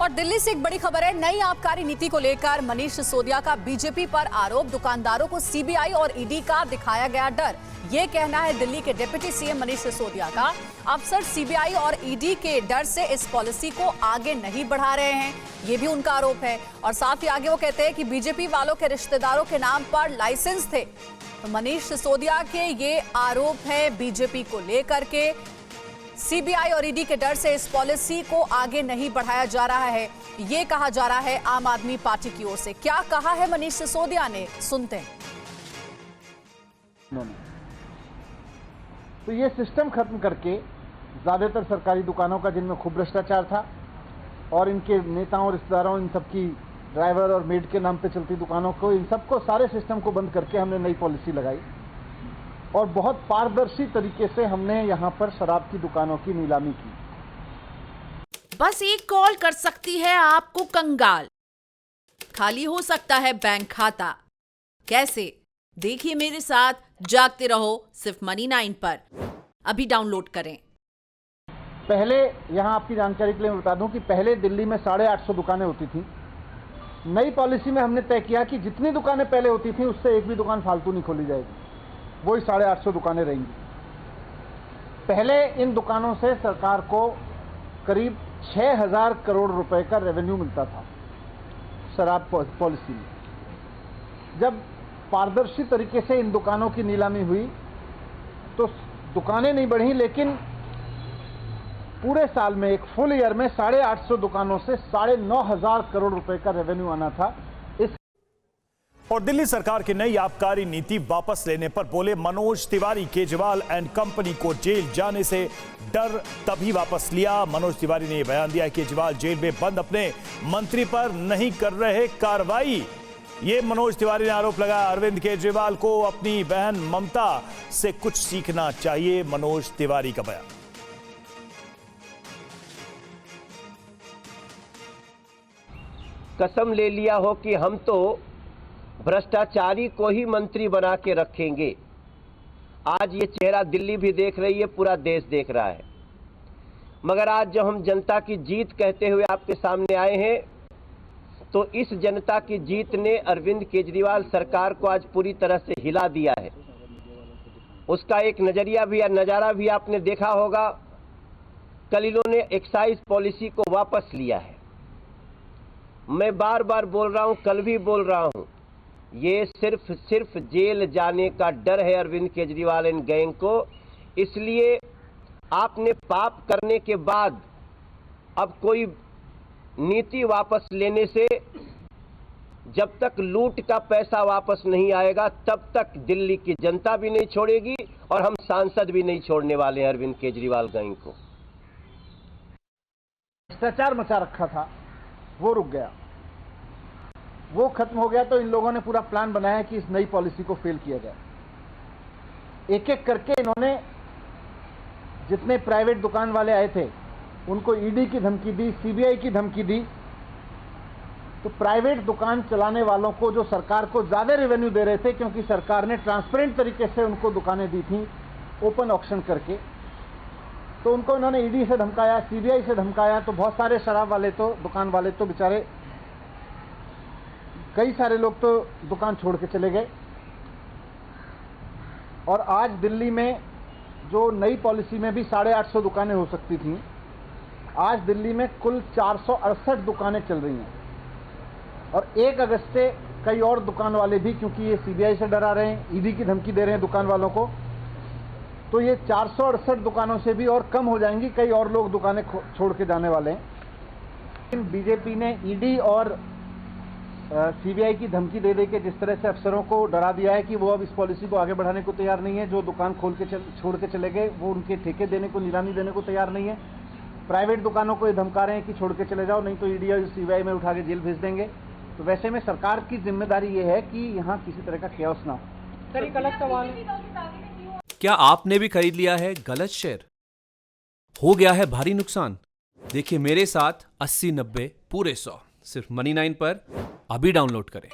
और दिल्ली से एक बड़ी खबर है। नई आबकारी नीति को लेकर मनीष सिसोदिया का बीजेपी पर आरोप। दुकानदारों को सीबीआई और ईडी का दिखाया गया डर। ये कहना है दिल्ली के डिप्टी सीएम मनीष सिसोदिया का। अफसर सीबीआई और ईडी के डर से इस पॉलिसी को आगे नहीं बढ़ा रहे हैं, ये भी उनका आरोप है। और साथ ही आगे वो कहते हैं कि बीजेपी वालों के रिश्तेदारों के नाम पर लाइसेंस थे। तो मनीष सिसोदिया के ये आरोप है बीजेपी को लेकर के। सीबीआई और ईडी के डर से इस पॉलिसी को आगे नहीं बढ़ाया जा रहा है, ये कहा जा रहा है आम आदमी पार्टी की ओर से। क्या कहा है मनीष सिसोदिया ने, सुनते हैं। तो ये सिस्टम खत्म करके ज्यादातर सरकारी दुकानों का जिनमें खूब भ्रष्टाचार था और इनके नेताओं रिश्तेदारों इन सबकी ड्राइवर और मेड के नाम पे चलती दुकानों को, इन सबको सारे सिस्टम को बंद करके हमने नई पॉलिसी लगाई और बहुत पारदर्शी तरीके से हमने यहां पर शराब की दुकानों की नीलामी की। बस एक कॉल कर सकती है आपको कंगाल, खाली हो सकता है बैंक खाता। कैसे? देखिए मेरे साथ, जागते रहो सिर्फ मनी 9 पर। अभी डाउनलोड करें। पहले यहां आपकी जानकारी के लिए मैं बता दूं कि पहले दिल्ली में 850 दुकानें होती थी। नई पॉलिसी में हमने तय किया कि जितनी दुकानें पहले होती थी उससे एक भी दुकान फालतू नहीं खोली जाएगी, वही 850 दुकानें रहेंगी। पहले इन दुकानों से सरकार को करीब 6000 करोड़ रुपए का रेवेन्यू मिलता था शराब पॉलिसी में। जब पारदर्शी तरीके से इन दुकानों की नीलामी हुई तो दुकानें नहीं बढ़ी, लेकिन पूरे साल में, एक फुल ईयर में 850 दुकानों से 9500 करोड़ रुपए का रेवेन्यू आना था। और दिल्ली सरकार की नई आबकारी नीति वापस लेने पर बोले मनोज तिवारी, केजरीवाल एंड कंपनी को जेल जाने से डर तभी वापस लिया। मनोज तिवारी ने यह बयान दिया, केजरीवाल जेल में बंद अपने मंत्री पर नहीं कर रहे कार्रवाई। ये मनोज तिवारी ने आरोप लगाया। अरविंद केजरीवाल को अपनी बहन ममता से कुछ सीखना चाहिए, मनोज तिवारी का बयान। कसम ले लिया हो कि हम तो भ्रष्टाचारी को ही मंत्री बना के रखेंगे। आज ये चेहरा दिल्ली भी देख रही है, पूरा देश देख रहा है। मगर आज जब हम जनता की जीत कहते हुए आपके सामने आए हैं, तो इस जनता की जीत ने अरविंद केजरीवाल सरकार को आज पूरी तरह से हिला दिया है। उसका एक नजरिया भी या नजारा भी आपने देखा होगा। कल इन्होंने एक्साइज पॉलिसी को वापस लिया है। मैं बार बार बोल रहा हूं, कल भी बोल रहा हूं, ये सिर्फ जेल जाने का डर है अरविंद केजरीवाल एंड गैंग को। इसलिए आपने पाप करने के बाद अब कोई नीति वापस लेने से, जब तक लूट का पैसा वापस नहीं आएगा तब तक दिल्ली की जनता भी नहीं छोड़ेगी और हम सांसद भी नहीं छोड़ने वाले हैं अरविंद केजरीवाल गैंग को। भ्रष्टाचार मचा रखा था, वो रुक गया, वो खत्म हो गया। तो इन लोगों ने पूरा प्लान बनाया कि इस नई पॉलिसी को फेल किया जाए। एक एक करके इन्होंने जितने प्राइवेट दुकान वाले आए थे उनको ईडी की धमकी दी, सीबीआई की धमकी दी। तो प्राइवेट दुकान चलाने वालों को, जो सरकार को ज्यादा रेवेन्यू दे रहे थे, क्योंकि सरकार ने ट्रांसपेरेंट तरीके से उनको दुकानें दी थी ओपन ऑक्शन करके, तो उनको इन्होंने ईडी से धमकाया, सीबीआई से धमकाया। तो बहुत सारे शराब वाले तो, दुकान वाले तो बेचारे, कई सारे लोग तो दुकान छोड़ के चले गए। और आज दिल्ली में जो नई पॉलिसी में भी 850 दुकानें हो सकती थी, आज दिल्ली में कुल 468 दुकानें चल रही हैं। और 1 अगस्त से कई और दुकान वाले भी, क्योंकि ये सीबीआई से डरा रहे हैं, ईडी की धमकी दे रहे हैं दुकान वालों को, तो ये 468 दुकानों से भी और कम हो जाएंगी। कई और लोग दुकानें छोड़ के जाने वाले हैं। लेकिन बीजेपी ने ईडी और सीबीआई की धमकी दे दे के जिस तरह से अफसरों को डरा दिया है कि वो अब इस पॉलिसी को आगे बढ़ाने को तैयार नहीं है। जो दुकान छोड़ के चले गए वो उनके ठेके देने को, नीलामी देने को तैयार नहीं है। प्राइवेट दुकानों को ये धमका रहे हैं कि छोड़ के चले जाओ, नहीं तो ईडी और सीबीआई में उठा के जेल भेज देंगे। तो वैसे में सरकार की जिम्मेदारी ये है कि यहाँ किसी तरह का केओस ना हो। सर, एक अलग सवाल है, क्या आपने भी खरीद लिया है गलत शेयर? हो गया है भारी नुकसान? देखिए मेरे साथ 80-90 पूरे 100 सिर्फ मनी 9 पर। अभी डाउनलोड करें।